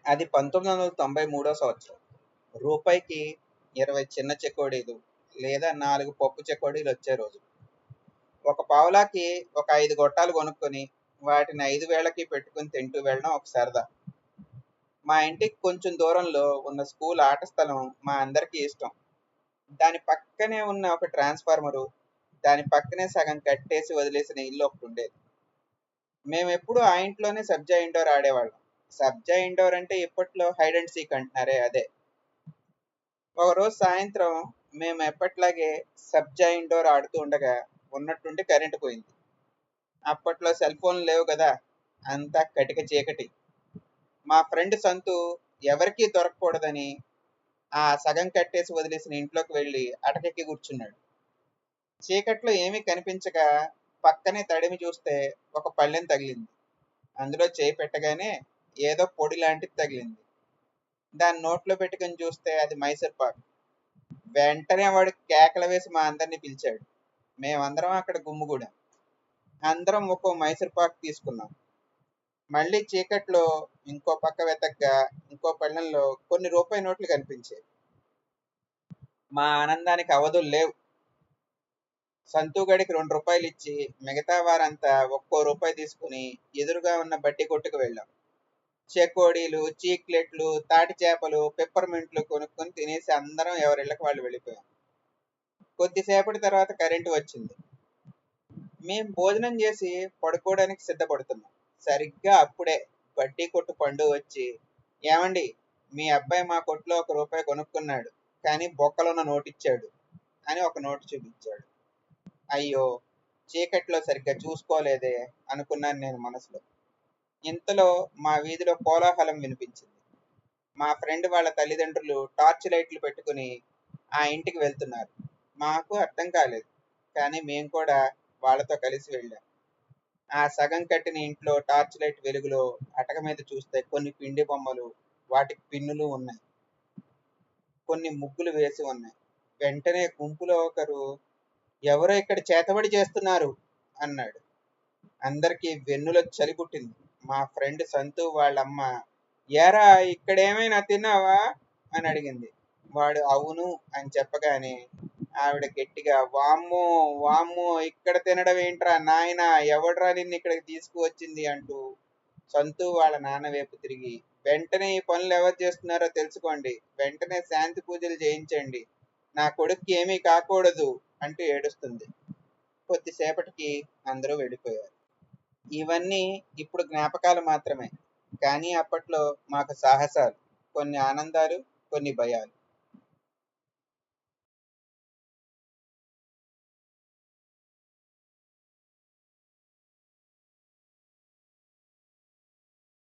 అది 1993 సంవత్సరం. రూపాయికి 20 చిన్న చెకోడీలు లేదా 4 పప్పు చెకోడీలు వచ్చే రోజు. ఒక పావలాకి ఒక 5 గొట్టాలు కొనుక్కొని వాటిని 5 వేళకి పెట్టుకుని తింటూ వెళ్ళడం ఒక సరదా. మా ఇంటికి కొంచెం దూరంలో ఉన్న స్కూల్ ఆట స్థలం మా అందరికీ ఇష్టం. దాని పక్కనే ఉన్న ఒక ట్రాన్స్ఫార్మరు, దాని పక్కనే సగం కట్టేసి వదిలేసిన ఇల్లు ఒకటి ఉండేది. మేమెప్పుడు ఆ ఇంట్లోనే సబ్జా ఇండోర్ ఆడేవాళ్ళం. సబ్జా ఇండోర్ అంటే ఇప్పట్లో హైడ్ అండ్ సీక్ అంటున్నారే అదే. ఒకరోజు సాయంత్రం మేము ఎప్పట్లాగే సబ్జా ఇండోర్ ఆడుతూ ఉండగా ఉన్నట్టుండి కరెంటు పోయింది. అప్పట్లో సెల్ ఫోన్లు లేవు కదా, అంతా కటిక చీకటి. మా ఫ్రెండ్ సంతు ఎవరికీ దొరకకూడదని ఆ సగం కట్టేసి వదిలేసిన ఇంట్లోకి వెళ్ళి అటకెక్కి కూర్చున్నాడు. చీకట్లో ఏమీ కనిపించక పక్కనే తడిమి చూస్తే ఒక పళ్ళెం తగిలింది. అందులో చేయి పెట్టగానే ఏదో పొడి లాంటిది తగిలింది. దాన్ని నోట్లో పెట్టుకుని చూస్తే అది మైసూర్ పాక్. వెంటనే వాడు కేకలు వేసి మా అందరిని పిలిచాడు. మేమందరం అక్కడ గుమ్ముగూడాం. అందరం ఒక్కో మైసూర్ పాక్ తీసుకున్నాం. మళ్ళీ చీకట్లో ఇంకో పక్క వెతగ్గా ఇంకో పళ్ళెంలో కొన్ని రూపాయి నోట్లు కనిపించాయి. మా ఆనందానికి అవధులు లేవు. సంతూగడికి 2 రూపాయలు ఇచ్చి మిగతా వారంతా ఒక్కో రూపాయి తీసుకుని ఎదురుగా ఉన్న బడ్డీ కొట్టుకు వెళ్ళాం. చెకోడీలు, చీక్లెట్లు, తాటి చేపలు, పెప్పర్మెంట్లు కొనుక్కొని తినేసి అందరం ఎవరిళ్ళకి వాళ్ళు వెళ్ళిపోయాం. కొద్దిసేపటి తర్వాత కరెంటు వచ్చింది. మేం భోజనం చేసి పడుకోవడానికి సిద్ధపడుతున్నాం. సరిగ్గా అప్పుడే బడ్డీ కొట్టు పండు వచ్చి, ఏమండి, మీ అబ్బాయి మా కొట్లో 1 రూపాయి కొనుక్కున్నాడు, కానీ బొక్కలున్న నోటిచ్చాడు అని ఒక నోటు చూపించాడు. అయ్యో, చీకట్లో సరిగ్గా చూసుకోలేదే అనుకున్నాను నేను మనసులో. ఇంతలో మా వీధిలో కోలాహలం వినిపించింది. మా ఫ్రెండ్ వాళ్ళ తల్లిదండ్రులు టార్చ్ లైట్లు పెట్టుకుని ఆ ఇంటికి వెళ్తున్నారు. మాకు అర్థం కాలేదు, కానీ మేము కూడా వాళ్ళతో కలిసి వెళ్ళాం. ఆ సగం కట్టిన ఇంట్లో టార్చ్ లైట్ వెలుగులో అటక మీద చూస్తే కొన్ని పిండి బొమ్మలు, వాటికి పిన్నులు ఉన్నాయి, కొన్ని ముగ్గులు వేసి ఉన్నాయి. వెంటనే గుంపులో ఒకరు, ఎవరో ఇక్కడ చేతబడి చేస్తున్నారు అన్నాడు. అందరికీ వెన్నులో చలి పుట్టింది. మా ఫ్రెండ్ సంతు వాళ్ళమ్మ, ఏరా ఇక్కడేమైనా తిన్నావా అని అడిగింది. వాడు అవును అని చెప్పగానే ఆవిడ గట్టిగా, వామ్మో వామ్మో, ఇక్కడ తినడం ఏంట్రా నాయనా, ఎవడ్రా నిన్ను ఇక్కడికి తీసుకువచ్చింది అంటూ సంతు వాళ్ళ నాన్న వైపు తిరిగి, వెంటనే ఈ పనులు ఎవరు చేస్తున్నారో తెలుసుకోండి, వెంటనే శాంతి పూజలు చేయించండి, నా కొడుక్కి ఏమీ కాకూడదు అంటూ ఏడుస్తుంది. కొద్దిసేపటికి అందరూ వెళ్ళిపోయారు. ఇవన్నీ ఇప్పుడు జ్ఞాపకాలు మాత్రమే, కానీ అప్పట్లో మాకు సాహసాలు, కొన్ని ఆనందాలు, కొన్ని భయాలు.